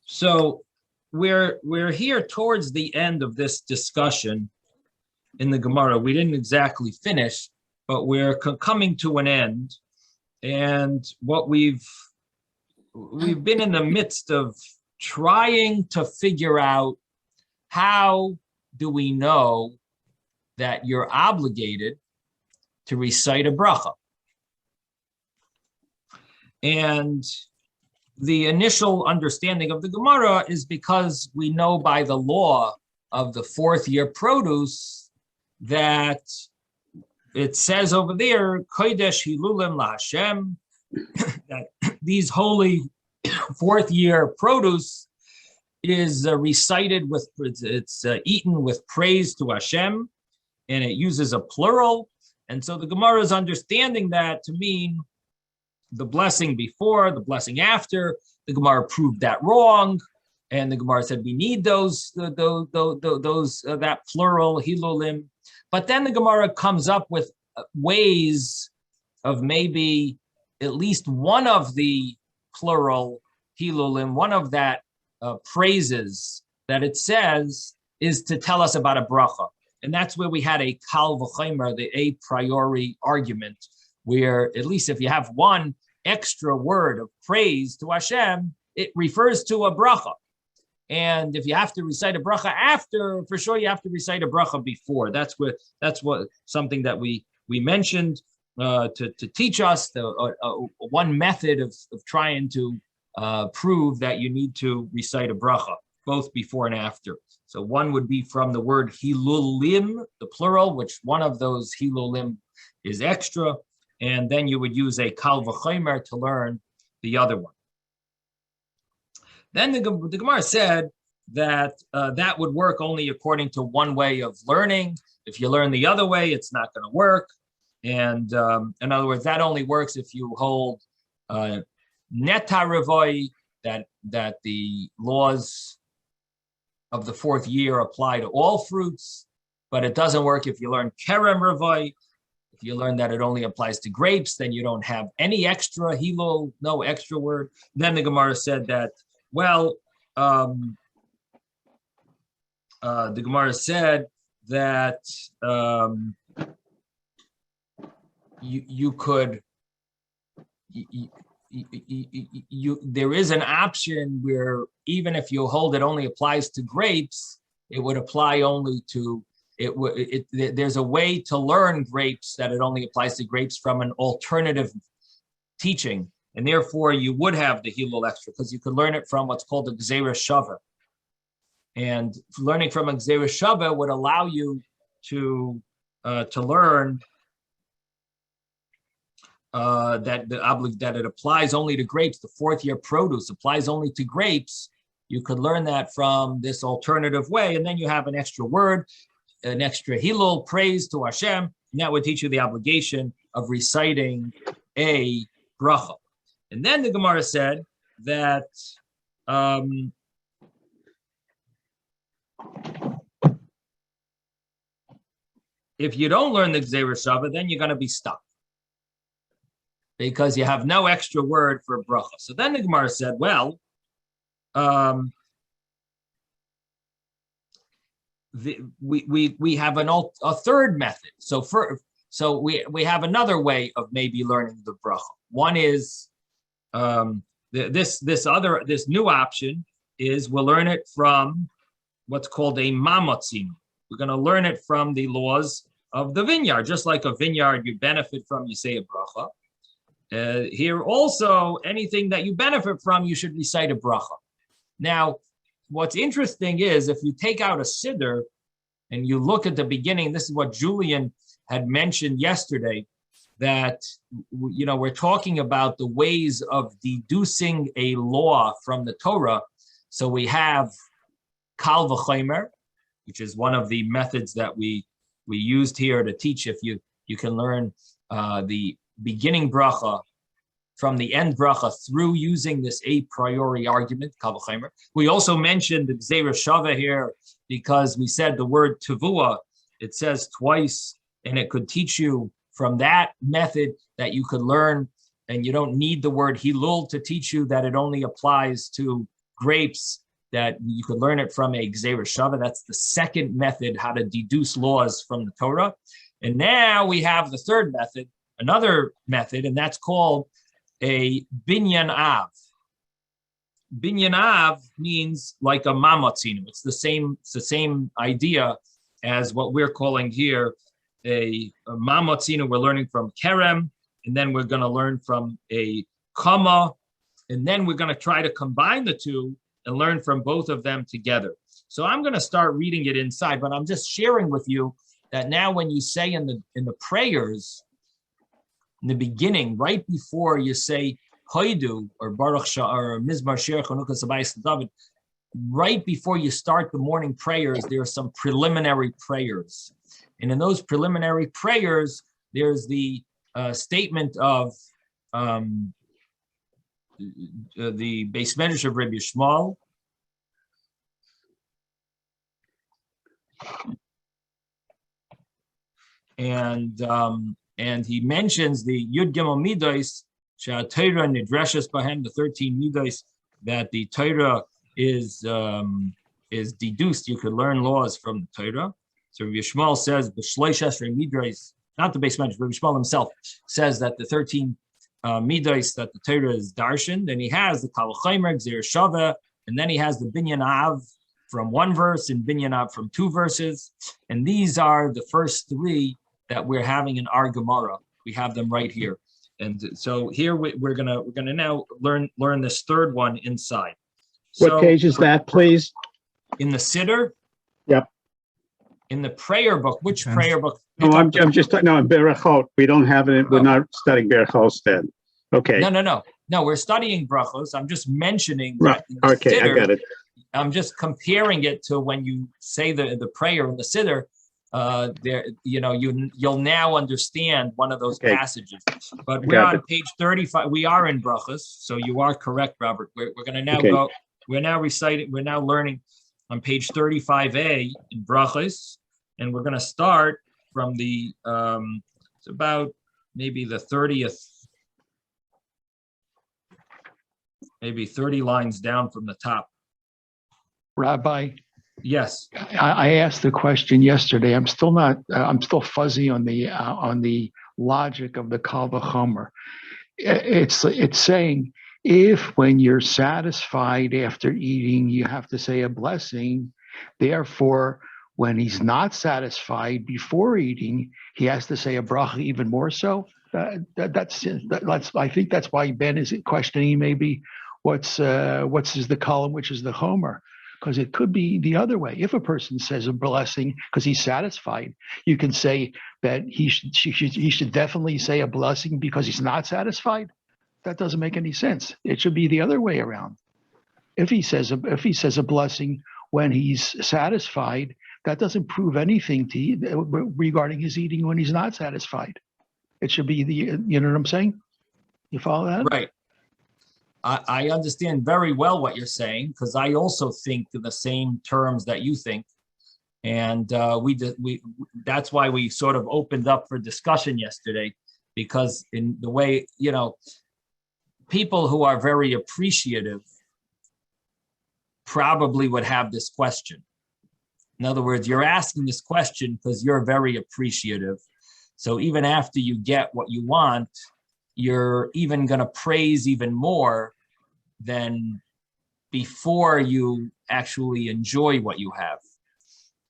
So we're here towards the end of this discussion in the Gemara. We didn't exactly finish, but we're coming to an end. And what we've been in the midst of trying to figure out, how do we know that you're obligated to recite a bracha? And the initial understanding of the Gemara is because we know by the law of the fourth year produce that it says over there, Kodesh Hilulim LaHashem, that these holy fourth year produce is recited with, it's eaten with praise to Hashem, and it uses a plural. And so the Gemara is understanding that to mean the blessing before, the blessing after. The Gemara proved that wrong, and the Gemara said we need those that plural hilulim. But then the Gemara comes up with ways of maybe at least one of the plural hilulim, one of that praises that it says is to tell us about a bracha. And that's where we had a kal v'chomer, the a priori argument, where at least if you have one extra word of praise to Hashem, it refers to a bracha. And if you have to recite a bracha after, for sure you have to recite a bracha before. That's what something that we mentioned to teach us one method of trying to prove that you need to recite a bracha, both before and after. So one would be from the word hilulim, the plural, which one of those hilulim is extra, and then you would use a kal v'chomer to learn the other one. Then the Gemara said that that would work only according to one way of learning. If you learn the other way, it's not going to work. And in other words, that only works if you hold neta revoi, that the laws of the fourth year apply to all fruits, but it doesn't work if you learn kerem revoi. If you learn that it only applies to grapes, then you don't have any extra hilul, no extra word. Then the Gemara said that, well, the Gemara said that you could, there is an option where even if you hold it only applies to grapes, it would apply only to, there's a way to learn grapes that it only applies to grapes from an alternative teaching. And therefore you would have the hilul extra because you could learn it from what's called a gzeira shava. And learning from a gzeira shava would allow you to learn that it applies only to grapes. The fourth year produce applies only to grapes. You could learn that from this alternative way, and then you have an extra word, an extra hilul, praise to Hashem, and that would teach you the obligation of reciting a bracha. And then the Gemara said that if you don't learn the gzeira shava, then you're going to be stuck, because you have no extra word for a bracha. So then the Gemara said, well, we have a third method. So we have another way of maybe learning the bracha. One is this new option is we'll learn it from what's called a mamotzim. We're going to learn it from the laws of the vineyard, just like a vineyard you benefit from, you say a bracha. Here also, anything that you benefit from, you should recite a bracha. Now, what's interesting is if you take out a siddur and you look at the beginning, this is what Julian had mentioned yesterday, that, you know, we're talking about the ways of deducing a law from the Torah. So we have kal v'chomer, which is one of the methods that we used here to teach if you can learn the beginning bracha from the end bracha through using this a priori argument, kal v'chomer. We also mentioned the gzeira shava here because we said the word tevua, it says twice, and it could teach you from that method that you could learn and you don't need the word hilul to teach you that it only applies to grapes, that you could learn it from a gzeira shava. That's the second method, how to deduce laws from the Torah. And now we have the third method, another method, and that's called a binyan av. Binyan av means like a mamatzinu. It's the same idea as what we're calling here a mamatzinu. We're learning from kerem, and then we're going to learn from a kama, and then we're going to try to combine the two and learn from both of them together. So I'm going to start reading it inside, but I'm just sharing with you that now when you say in the prayers, in the beginning, right before you say Hoidu or Baruch Shah or Mizmar Shir Chanukah Sabayis David, right before you start the morning prayers, there are some preliminary prayers. And in those preliminary prayers, there's the statement of the Beis Medrash of Rabbi Yishmael, and he mentions the Yud Gimel Midos, Torah Nidreshes Bahem, the 13 Midos that the Torah is deduced. You could learn laws from the Torah. So Rabbi Yishmael says B'Shleish Esrei Midos, not the Beis Medrash, Rabbi Yishmael himself says that the 13 midos that the Torah is darshan. Then he has the Kal V'Chomer, Gzeir Shava, and then he has the Binyan Av from one verse and Binyan Av from two verses. And these are the first three that we're having in our Gemara. We have them right here. And so here we're gonna now learn this third one inside. What page is that, please? In the Siddur? Yep. In the prayer book, which prayer book? No, I'm just talking. No, in Berachot. We don't have it. We're not studying Berachot then. Okay. No. We're studying Brochos. I'm just mentioning right. That okay, Siddur, I got it. I'm just comparing it to when you say the prayer in the Siddur. There, you'll now understand one of those passages. But we're on page 35. We are in Brochos, so you are correct, Robert. We're going to now go. We're now reciting. We're now learning on page 35a in Brochos, and we're going to start from the it's about maybe the 30th, maybe 30 lines down from the top. Rabbi, yes, I asked the question yesterday. I'm still fuzzy on the logic of the Kal V'Chomer. It's saying if when you're satisfied after eating, you have to say a blessing, therefore, when he's not satisfied before eating, he has to say a bracha even more so. That's I think that's why Ben is questioning maybe what's is the column, which is the Homer, because it could be the other way. If a person says a blessing because he's satisfied, you can say that he should definitely say a blessing because he's not satisfied. That doesn't make any sense. It should be the other way around. If he says a blessing when he's satisfied, that doesn't prove anything regarding his eating when he's not satisfied. It should be you know what I'm saying? You follow that? Right. I understand very well what you're saying, because I also think in the same terms that you think. And that's why we sort of opened up for discussion yesterday, because in the way, people who are very appreciative probably would have this question. In other words, you're asking this question because you're very appreciative. So even after you get what you want, you're even going to praise even more than before you actually enjoy what you have,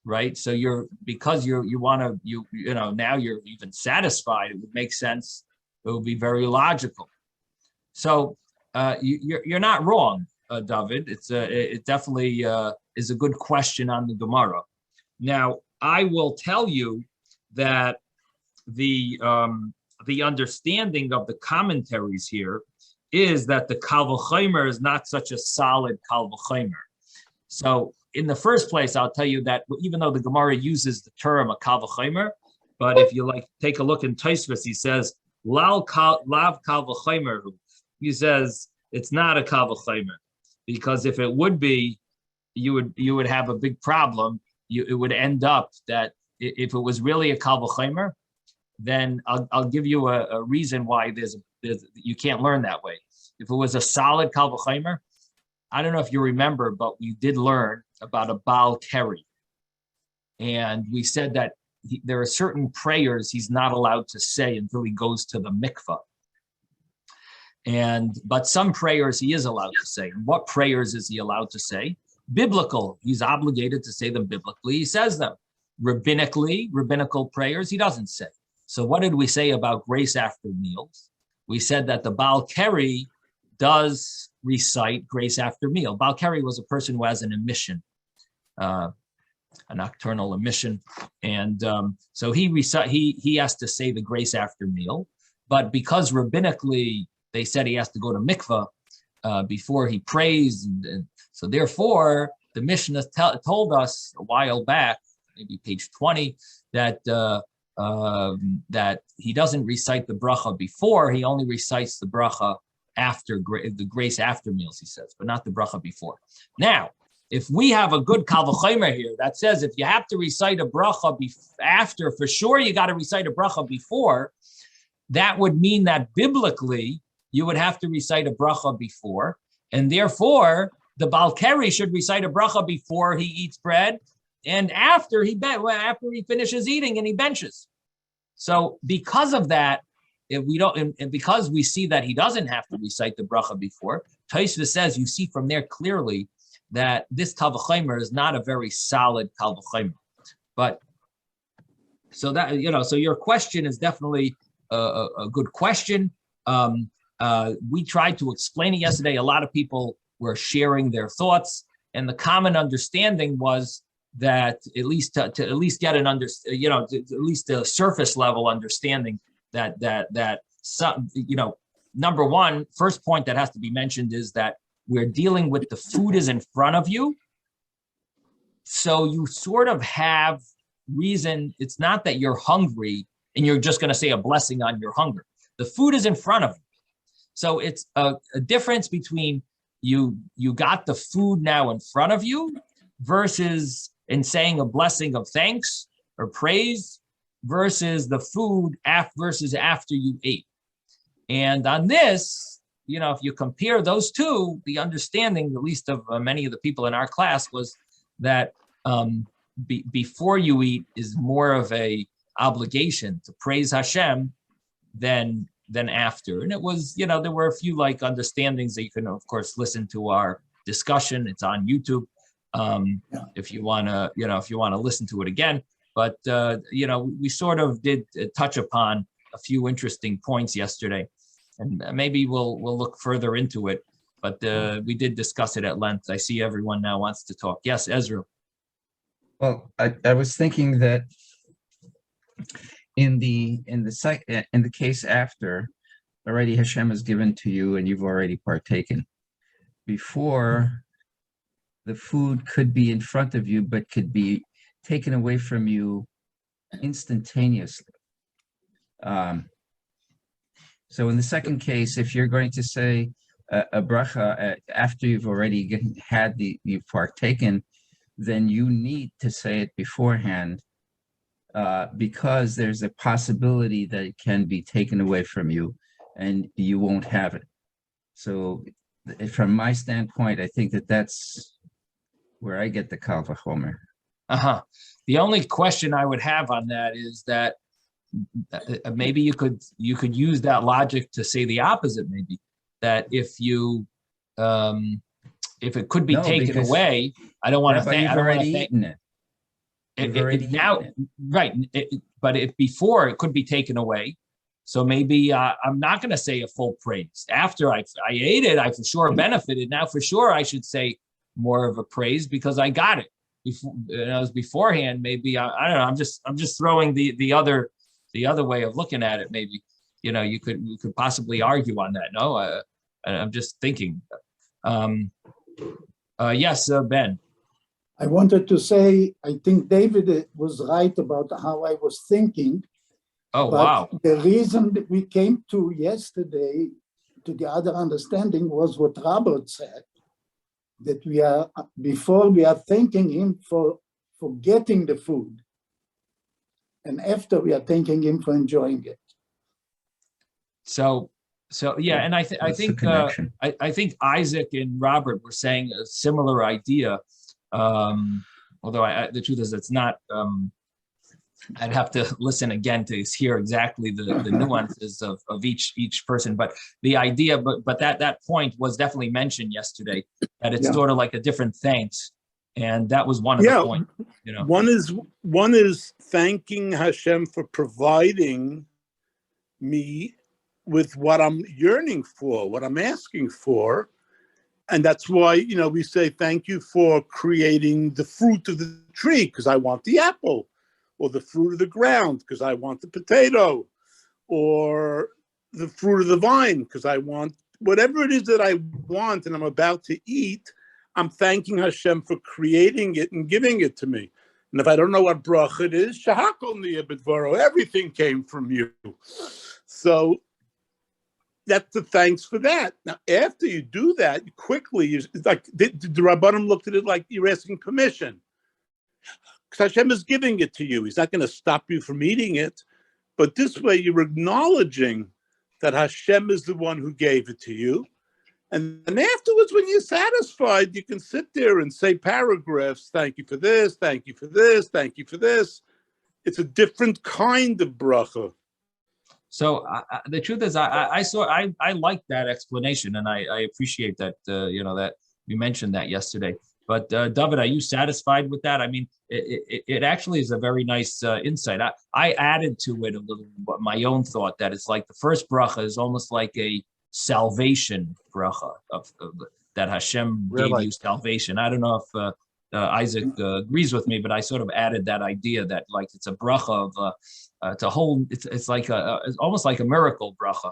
right? So because you now you're even satisfied. It would make sense. It would be very logical. So you're not wrong, David. It definitely is a good question on the Gemara. Now I will tell you that the understanding of the commentaries here is that the Kal V'Chomer is not such a solid Kal V'Chomer. So in the first place, I'll tell you that even though the Gemara uses the term a Kal V'Chomer, but if you take a look in Teves, he says lav Kal V'Chomer. He says it's not a Kal V'Chomer, because if it would be, you would have a big problem. It would end up that if it was really a Kal V'Chomer, then I'll give you a reason why there's You can't learn that way. If it was a solid Kal V'chomer, I don't know if you remember, but we did learn about a Baal Keri. And we said that there are certain prayers he's not allowed to say until he goes to the mikvah. But some prayers he is allowed to say. And what prayers is he allowed to say? Biblical. He's obligated to say them biblically. He says them. Rabbinical prayers, he doesn't say. So what did we say about grace after meals? We said that the Baal Keri does recite grace after meal. Baal Keri was a person who has an emission, a nocturnal emission. And so he has to say the grace after meal. But because rabbinically, they said he has to go to mikvah before he prays. And so therefore, the Mishnah told us a while back, maybe page 20, that that he doesn't recite the bracha before, he only recites the bracha after, the grace after meals, he says, but not the bracha before. Now, if we have a good Kal V'chomer here that says if you have to recite a bracha after, for sure you got to recite a bracha before, that would mean that biblically you would have to recite a bracha before, and therefore the Baal Keri should recite a bracha before he eats bread and after he finishes eating and he benches. So because of that, if we don't, and because we see that he doesn't have to recite the bracha before, Teves says you see from there clearly that this Kal V'chomer is not a very solid Kal V'chomer. But so that, so your question is definitely a good question. We tried to explain it yesterday. A lot of people were sharing their thoughts, and the common understanding was that at least to at least get an at least a surface level understanding that some, number one, first point that has to be mentioned is that we're dealing with the food is in front of you. So you sort of have reason. It's not that you're hungry and you're just going to say a blessing on your hunger. The food is in front of you. So it's a difference between you got the food now in front of you versus in saying a blessing of thanks or praise versus the food versus after you ate. And on this, if you compare those two, the understanding, at least of many of the people in our class, was that before you eat is more of a obligation to praise Hashem than after. And it was, there were a few understandings that you can, of course, listen to our discussion. It's on YouTube. If you want to listen to it again. But, we sort of did touch upon a few interesting points yesterday, and maybe we'll look further into it. But we did discuss it at length. I see everyone now wants to talk. Yes, Ezra. Well, I was thinking that in the case after, already Hashem is given to you and you've already partaken. Before, the food could be in front of you, but could be taken away from you instantaneously. So in the second case, if you're going to say a bracha after you've already you've partaken, then you need to say it beforehand, because there's a possibility that it can be taken away from you and you won't have it. So from my standpoint, I think that's where I get the Kal V'chomer. The only question I would have on that is that maybe you could use that logic to say the opposite. Maybe that if it could be taken away, I don't want to think. You've already eaten it. Right. But if before it could be taken away, so maybe I'm not going to say a full praise after I ate it. I for sure benefited. Now for sure I should say more of a praise because I got it. As beforehand, maybe I don't know. I'm just throwing the other way of looking at it. Maybe you could possibly argue on that. No, I'm just thinking. Yes, Ben. I wanted to say I think David was right about how I was thinking. Oh, but wow! The reason that we came to yesterday to the other understanding was what Robert said. That before we are thanking him for getting the food, and after we are thanking him for enjoying it. So So yeah, and I That's the think connection. I think Isaac and Robert were saying a similar idea. Although the truth is, it's not. I'd have to listen again to hear exactly the nuances of each person. But the idea, but that point was definitely mentioned yesterday, that it's Yeah. sort of like a different thanks, and that was one of Yeah. the points. You know, One is thanking Hashem for providing me with what I'm yearning for, what I'm asking for. And that's why, we say thank you for creating the fruit of the tree because I want the apple, or the fruit of the ground because I want the potato, or the fruit of the vine because I want whatever it is that I want and I'm about to eat. I'm thanking Hashem for creating it and giving it to me. And if I don't know what bracha it is, shahakol niya b'dvaro, everything came from you. So that's the thanks for that. Now, after you do that, quickly, it's like the Rabbanim looked at it like you're asking permission. Because Hashem is giving it to you. He's not going to stop you from eating it. But this way, you're acknowledging that Hashem is the one who gave it to you. And then afterwards, when you're satisfied, you can sit there and say paragraphs. Thank you for this. Thank you for this. Thank you for this. It's a different kind of bracha. so the truth is, I like that explanation, and I appreciate that. That you mentioned that yesterday. But David, are you satisfied with that? I mean, it actually is a very nice insight. I added to it a little, my own thought that it's like the first bracha is almost like a salvation bracha of that Hashem gave you salvation. I don't know if Isaac agrees with me, but I sort of added that idea that like it's a bracha of it's a whole. It's like it's almost like a miracle bracha.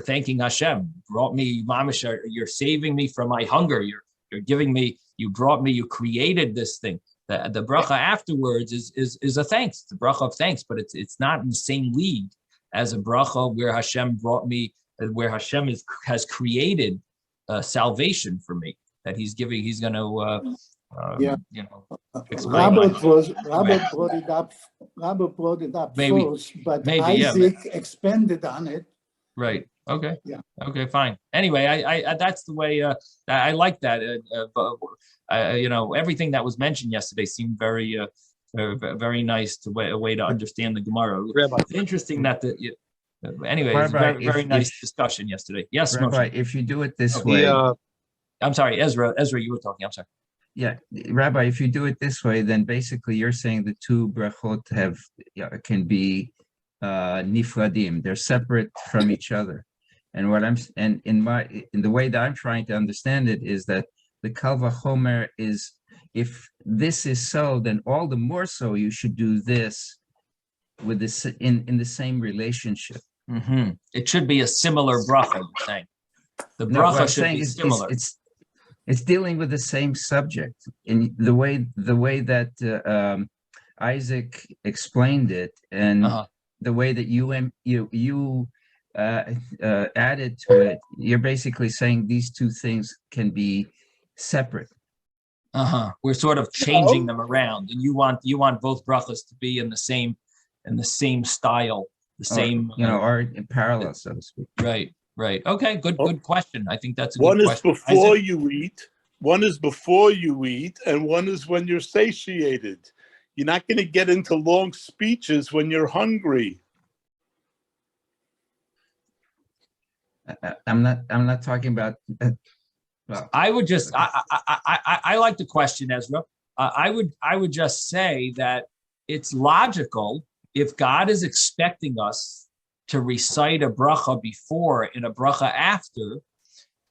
Thanking Hashem brought me mamish. You're saving me from my hunger. You're giving me, you brought me, you created this thing. The bracha afterwards is a thanks, the bracha of thanks, but it's not in the same league as a bracha where Hashem brought me, where Hashem has created salvation for me, that he's going to, explain. Robert brought it up first, but Isaac expanded on it. Right. Okay. Yeah. Okay. Fine. Anyway, I that's the way. I like that. Everything that was mentioned yesterday seemed very, very nice a way to understand the Gemara. It's interesting that anyway, it's Rabbi, very nice discussion yesterday. Yes, Rabbi, Moshe. if you do it this way, I'm sorry, Ezra, you were talking. I'm sorry. yeah, Rabbi, if you do it this way, then basically you're saying the two brachot can be nifradim. They're separate from each other. And in the way that I'm trying to understand it is that the kal vachomer is, if this is so, then all the more so you should do this with this in the same relationship. Mm-hmm. It should be a similar bracha. You're saying the No, what bracha I'm should saying be is similar. it's dealing with the same subject in the way that Isaac explained it, and the way that you added to it. You're basically saying these two things can be separate. We're sort of changing them around, and you want both brachas to be in the same style, the same, or in parallel, so to speak. Right. Okay. Good question. I think that's a One good is question. before you eat. One is before you eat, and one is when you're satiated. You're not going to get into long speeches when you're hungry. I'm not talking about. Well, I would just. I like the question, Ezra. I would just say that it's logical if God is expecting us to recite a bracha before and a bracha after.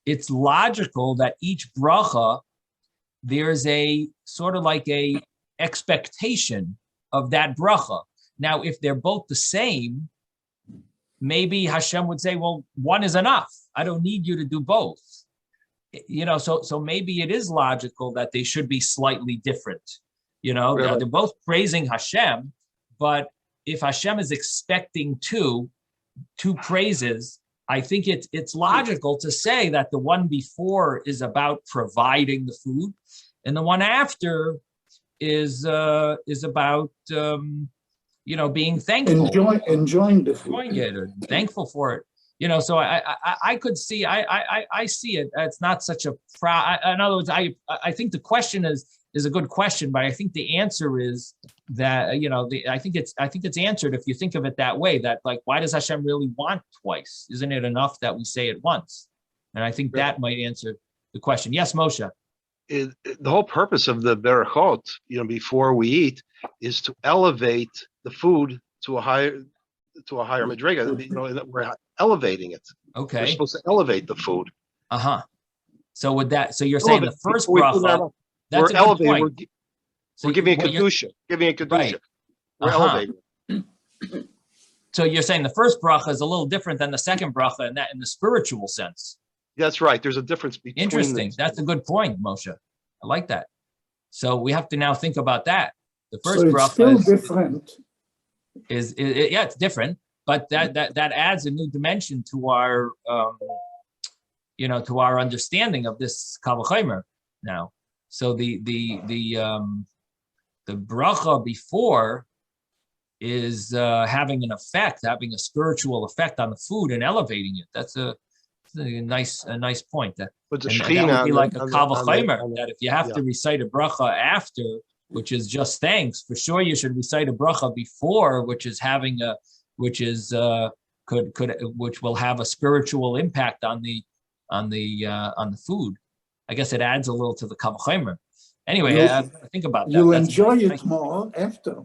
It's logical that each bracha there's a sort of like a expectation of that bracha. Now, if they're both the same, maybe Hashem would say, well, one is enough. I don't need you to do both. So maybe it is logical that they should be slightly different. They're both praising Hashem, but if Hashem is expecting two praises, I think it's logical to say that the one before is about providing the food, and the one after is about being thankful, enjoying the food, enjoying it, or thankful for it. So I could see, I see it. It's not such a, in other words, I think the question is a good question, but I think the answer is that, I think it's answered if you think of it that way, that like, why does Hashem really want twice? Isn't it enough that we say it once? And I think that might answer the question. Yes, Moshe. The whole purpose of the berachot, before we eat, is to elevate the food to a higher madriga. We're elevating it. We're Okay. supposed to elevate the food. So so you're saying the first bracha, that's a good point. We're giving a kedusha. Right. We're elevating. So you're saying the first bracha is a little different than the second bracha in the spiritual sense. That's right. There's a difference between. Interesting. That's a good point, Moshe. I like that. So we have to now think about that. The first bracha still different. Yeah, it's different, but that adds a new dimension to our to our understanding of this Kal V'chomer now. So the bracha before is having a spiritual effect on the food and elevating it. That's a nice point. But the that would be like a Kal V'chomer, that if you have to recite a bracha after, which is just thanks, for sure you should recite a bracha before, which will have a spiritual impact on the food. I guess it adds a little to the Kal V'chomer. Anyway, I think about that. You'll enjoy it more after.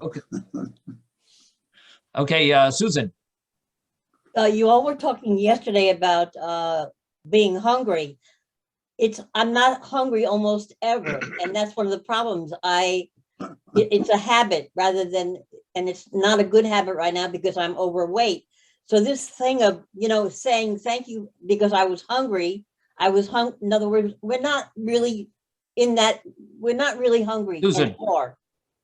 Okay, Susan. You all were talking yesterday about being hungry. I'm not hungry almost ever, and that's one of the problems. It's a habit and it's not a good habit right now because I'm overweight. So this thing of saying thank you because I was hungry. In other words, we're not really hungry anymore.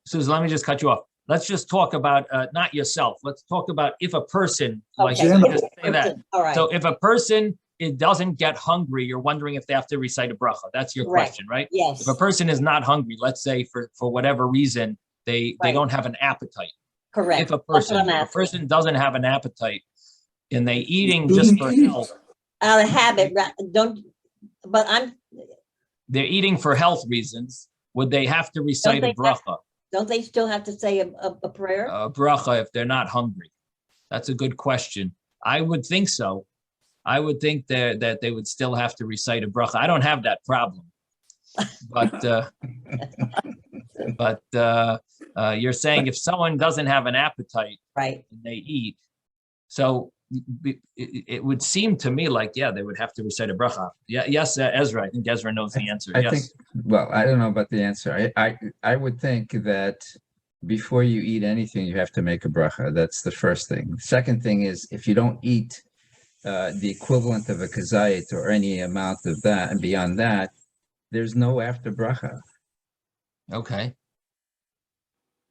Susan, let me just cut you off. Let's just talk about not yourself. Let's talk about if a person, All right. So if a person doesn't get hungry, you're wondering if they have to recite a bracha. That's your question, right? Yes. If a person is not hungry, let's say for whatever reason, they don't have an appetite. Correct. If a person doesn't have an appetite and they eating just for health. Out of habit, they're eating for health reasons, would they have to recite a bracha? Don't they still have to say a prayer? A bracha if they're not hungry. That's a good question. I would think so. I would think that they would still have to recite a bracha. I don't have that problem. But you're saying if someone doesn't have an appetite, right, and they eat, so it would seem to me like, they would have to recite a bracha. Yeah, yes, Ezra. I think Ezra knows the answer. I don't know about the answer. I would think that before you eat anything, you have to make a bracha. That's the first thing. The second thing is if you don't eat the equivalent of a kazayit or any amount of that, and beyond that, there's no after bracha. Okay.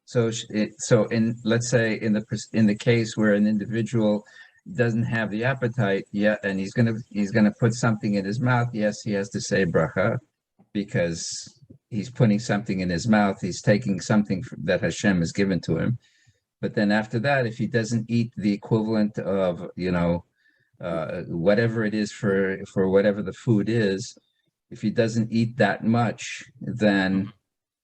So let's say in the case where an individual doesn't have the appetite yet, and he's gonna put something in his mouth. Yes, he has to say bracha because he's putting something in his mouth. He's taking something that Hashem has given to him. But then after that, if he doesn't eat the equivalent of whatever it is for whatever the food is, if he doesn't eat that much, then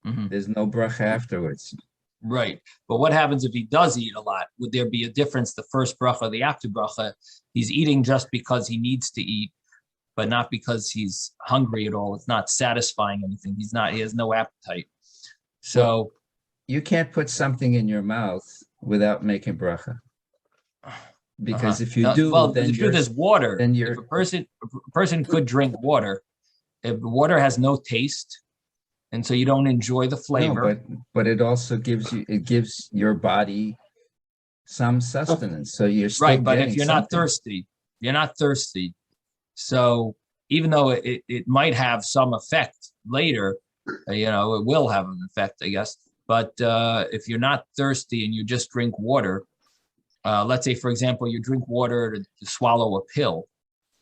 there's no bracha afterwards. Right. But what happens if he does eat a lot? Would there be a difference, the first bracha, the after bracha? He's eating just because he needs to eat, but not because he's hungry at all. It's not satisfying anything. He has no appetite. So you can't put something in your mouth without making bracha. Because if you do, then the truth is water. Then if a person could drink water, if the water has no taste, and so you don't enjoy the flavor. No, but it also gives your body some sustenance. So you're still right. But if you're something. not thirsty. So even though it might have some effect later, it will have an effect, I guess. But if you're not thirsty and you just drink water, let's say, for example, you drink water to swallow a pill.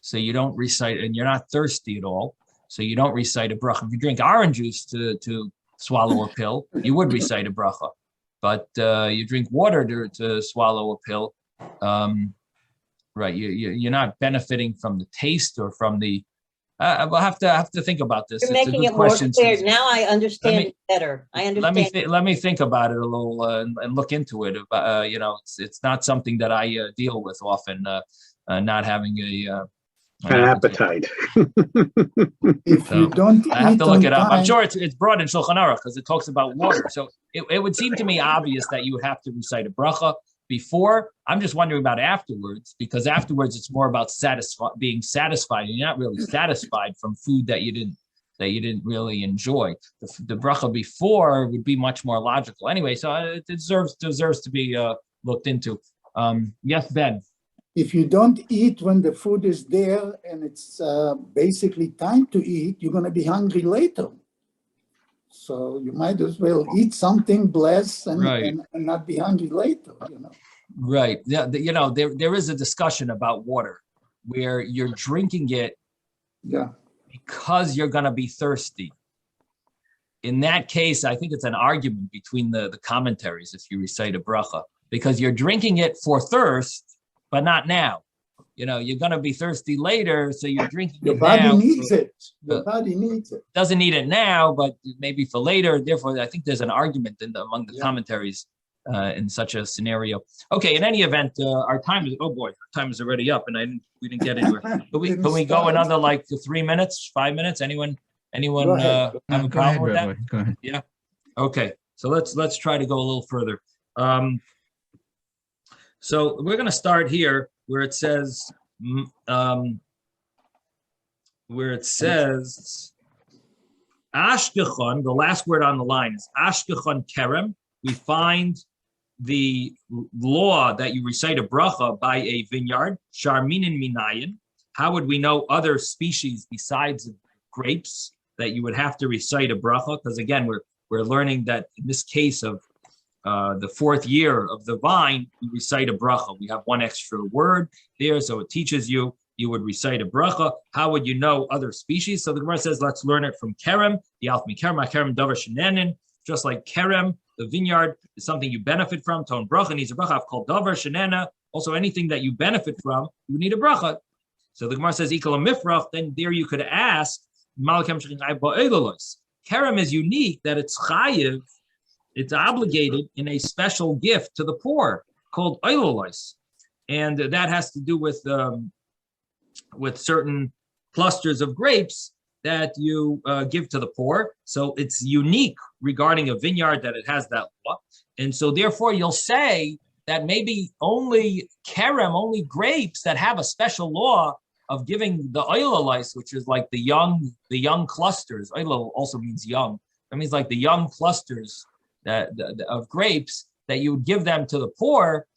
So you don't recite, and you're not thirsty at all. So you don't recite a bracha. If you drink orange juice to swallow a pill, you would recite a bracha. But you drink water to swallow a pill, right. You're not benefiting from the taste or from the. We'll have to think about this. You're It's a making good it more question. clear. Susan. Now I understand me- it better. I Let me understand. let me think about it a little and look into it. You know, it's not something that I deal with often. Not having An appetite. If you So, don't I have eat to look on it up. I'm time, sure it's brought in Shulchan Aruch because it talks about water. So it would seem to me obvious that you would have to recite a bracha before. I'm just wondering about afterwards, because afterwards it's more about being satisfied. You're not really satisfied from food that you didn't really enjoy. The bracha before would be much more logical. Anyway, so it deserves to be looked into. Yes, Ben. if you don't eat when the food is there and it's basically time to eat, you're going to be hungry later. So you might as well eat something, bless, and, Right. and not be hungry later, you know. Right. Yeah. You know, there is a discussion about water where you're drinking it Yeah. because you're going to be thirsty. In that case, I think it's an argument between the commentaries if you recite a bracha, because you're drinking it for thirst, but not now. You know, you're going to be thirsty later, so you're drinking Your it body now. needs it. Your body needs it. Doesn't need it now, but maybe for later. Therefore, I think there's an argument among the commentaries in such a scenario. Okay, in any event, our time is, oh boy, our time is already up, and we didn't get anywhere. Can we go another like 3 minutes, 5 minutes? Anyone Go ahead. have a Go ahead, problem with that? Rabbi. Go ahead. Yeah. Okay. So let's try to go a little further. So we're going to start here where it says Ashkechon. The last word on the line is Ashkechon Kerem. We find the law that you recite a bracha by a vineyard. Sharminin minayin. How would we know other species besides grapes that you would have to recite a bracha? Because again, we're learning that in this case of the fourth year of the vine, we recite a bracha. We have one extra word there, so it teaches you would recite a bracha. How would you know other species? So the Gemara says, let's learn it from kerem. Yalfmi kerem, kerem davar shenanin. Just like kerem, the vineyard is something you benefit from. Ton bracha needs a bracha. I've called davar shenana. Also, anything that you benefit from, you need a bracha. So the Gemara says, ikala mifrach. Then there you could ask, kerem is unique that it's chayiv. It's obligated in a special gift to the poor called oilolois, and that has to do with certain clusters of grapes that you give to the poor. So it's unique regarding a vineyard that it has that law, and so therefore you'll say that maybe only kerem, only grapes that have a special law of giving the oilolois, which is like the young clusters. Oilol also means young. That means like the young clusters of grapes that you would give them to the poor.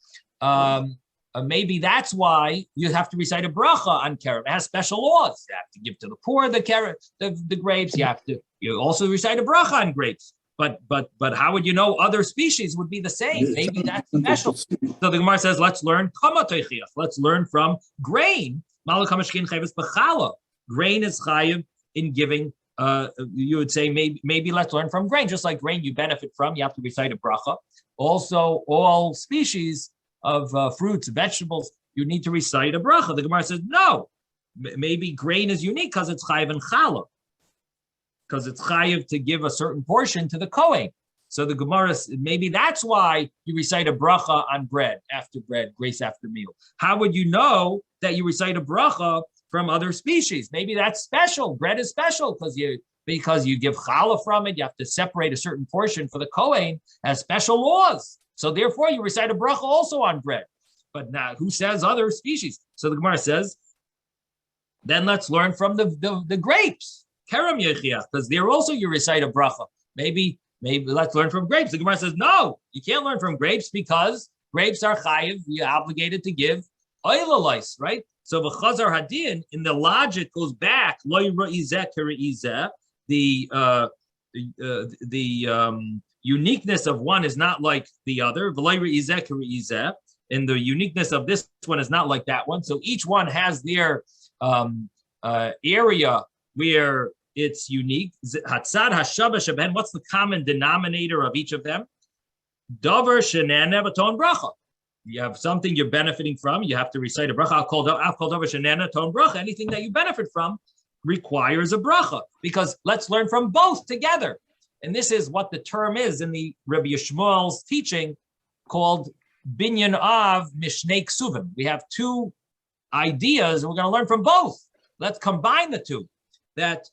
Maybe that's why you have to recite a bracha on kerem. It has special laws. You have to give to the poor the grapes. You also recite a bracha on grapes. But how would you know other species would be the same? Maybe that's special. So the Gemara says, let's learn Let's learn from grain. Grain is chayiv in giving. You would say maybe let's learn from grain. Just like grain you benefit from, you have to recite a bracha. Also, all species of fruits, vegetables, you need to recite a bracha. The Gemara says no. Maybe grain is unique because it's chayiv and challah, because it's chayiv to give a certain portion to the kohen. So the Gemara, maybe that's why you recite a bracha on bread, grace after meal. How would you know that you recite a bracha from other species? Maybe that's special. Bread is special because you give challah from it. You have to separate a certain portion for the kohen, has special laws. So therefore you recite a bracha also on bread. But now who says other species? So the Gemara says, then let's learn from the grapes. Kerem yechiach, because there also you recite a bracha. Maybe let's learn from grapes. The Gemara says, no, you can't learn from grapes because grapes are chayiv. You're obligated to give oilolois, right? So v'chazar hadin, in the logic goes back. The uniqueness of one is not like the other. And the uniqueness of this one is not like that one. So each one has their area where it's unique. What's the common denominator of each of them? Davar shenaneh v'ton bracha. You have something you're benefiting from. You have to recite a bracha. Al kol davar shenena ton bracha. Anything that you benefit from requires a bracha, because let's learn from both together. And this is what the term is in the Rabbi Yishmael's teaching called binyan av mishnei ksuvim. We have two ideas, and we're going to learn from both. Let's combine the two. That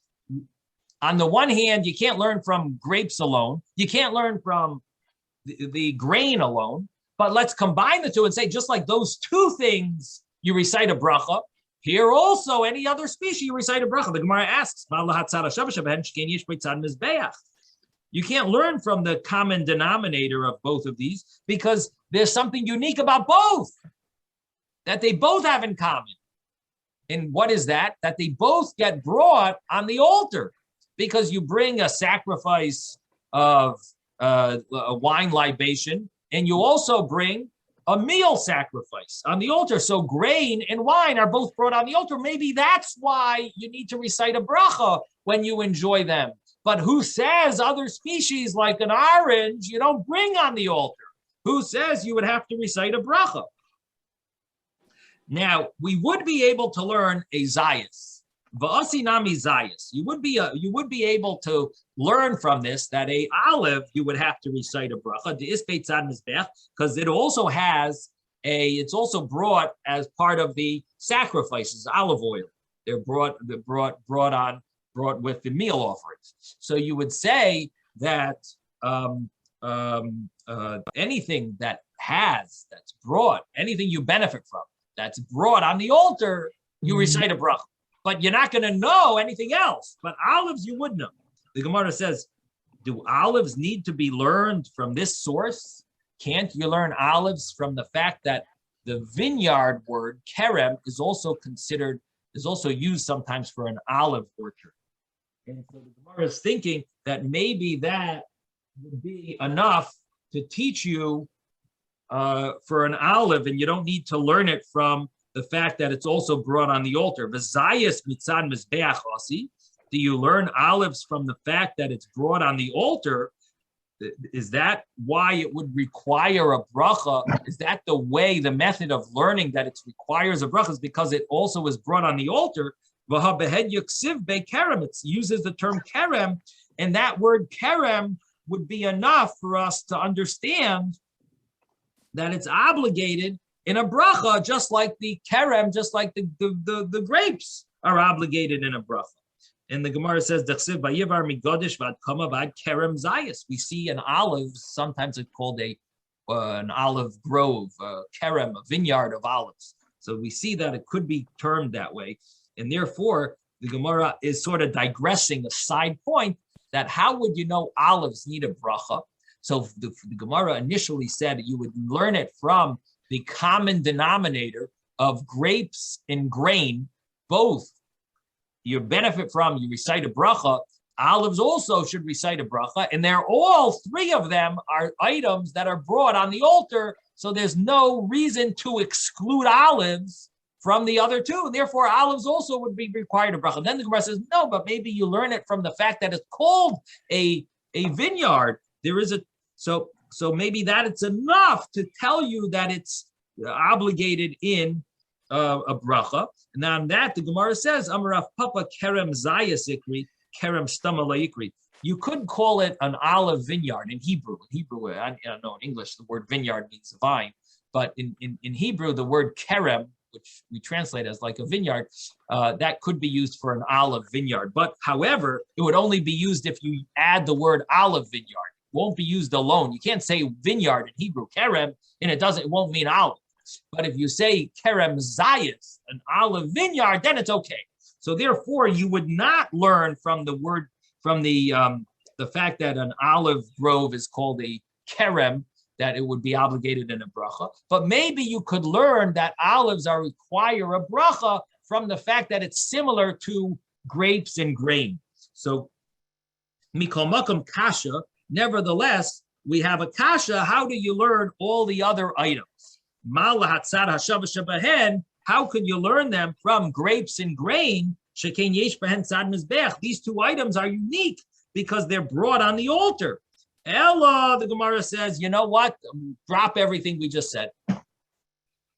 on the one hand, you can't learn from grapes alone. You can't learn from the grain alone. But let's combine the two and say, just like those two things, you recite a bracha. Here also, any other species, you recite a bracha. The Gemara asks, you can't learn from the common denominator of both of these because there's something unique about both that they both have in common. And what is that? That they both get brought on the altar, because you bring a sacrifice of a wine libation, and you also bring a meal sacrifice on the altar. So grain and wine are both brought on the altar. Maybe that's why you need to recite a bracha when you enjoy them. But who says other species like an orange you don't bring on the altar? Who says you would have to recite a bracha? Now, we would be able to learn a zayas. Va'asinami zayas. You would be able to learn from this that a olive you would have to recite a bracha because it also has it's also brought as part of the sacrifices, olive oil. They're brought with the meal offerings. So you would say that anything that's brought, anything you benefit from, that's brought on the altar, you recite a bracha. But you're not going to know anything else. But olives, you would know. The Gemara says, do olives need to be learned from this source? Can't you learn olives from the fact that the vineyard word, kerem, is also used sometimes for an olive orchard? And so the Gemara is thinking that maybe that would be enough to teach you for an olive, and you don't need to learn it from the fact that it's also brought on the altar. V'zayis mitzad mizbeach asi. Do you learn olives from the fact that it's brought on the altar? Is that why it would require a bracha? Is that the method of learning that it requires a bracha? Is because it also is brought on the altar. V'habehed yuksiv be kerem. It uses the term kerem, and that word kerem would be enough for us to understand that it's obligated in a bracha, just like the kerem, just like the grapes are obligated in a bracha. And the Gemara says, we see an olive, sometimes it's called an olive grove, kerem, a vineyard of olives. So we see that it could be termed that way. And therefore, the Gemara is sort of digressing a side point that how would you know olives need a bracha? So the Gemara initially said you would learn it from the common denominator of grapes and grain, both you benefit from, you recite a bracha. Olives also should recite a bracha, and all three of them are items that are brought on the altar, so there's no reason to exclude olives from the other two, and therefore olives also would be required a bracha. Then the Gemara says, no, but maybe you learn it from the fact that it's called a vineyard. There is so maybe that it's enough to tell you that it's obligated in a bracha. And on that, the Gemara says, Amarav Papa Kerem Zayas Ikri, Kerem Stamala Ikri. You could call it an olive vineyard in Hebrew. In Hebrew, I don't know, in English, the word vineyard means vine. But in Hebrew, the word kerem, which we translate as like a vineyard, that could be used for an olive vineyard. But however, it would only be used if you add the word olive vineyard. Won't be used alone. You can't say vineyard in Hebrew, kerem, and it won't mean olive. But if you say kerem zayas, an olive vineyard, then it's okay. So therefore, you would not learn from the fact that an olive grove is called a kerem, that it would be obligated in a bracha. But maybe you could learn that olives require a bracha from the fact that it's similar to grapes and grain. So mikol makom kasha. Nevertheless, we have a kasha. How do you learn all the other items? How could you learn them from grapes and grain? These two items are unique because they're brought on the altar. Ella, the Gemara says, you know what? Drop everything we just said.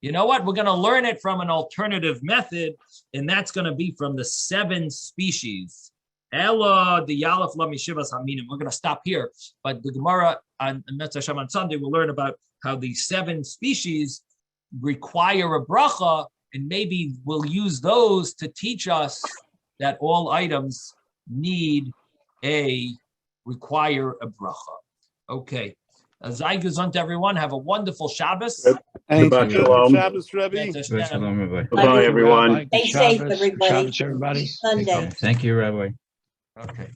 You know what? We're going to learn it from an alternative method, and that's going to be from the 7 species. Ella the Yalef la Mishivas Haminim. We're going to stop here, but the Gemara on Metz Hashem on Sunday will learn about how the 7 species require a bracha, and maybe we'll use those to teach us that all items require a bracha. Okay. Sei gesund, everyone. Have a wonderful Shabbos. Thank Shabbat you. shalom. Shabbos, Rebbe. Shabbat shalom, Rabbi. Bye-bye, everyone. Good Stay safe, Shabbos. everybody. Shabbos, everybody. Sunday. Thank you, Rabbi. Okay.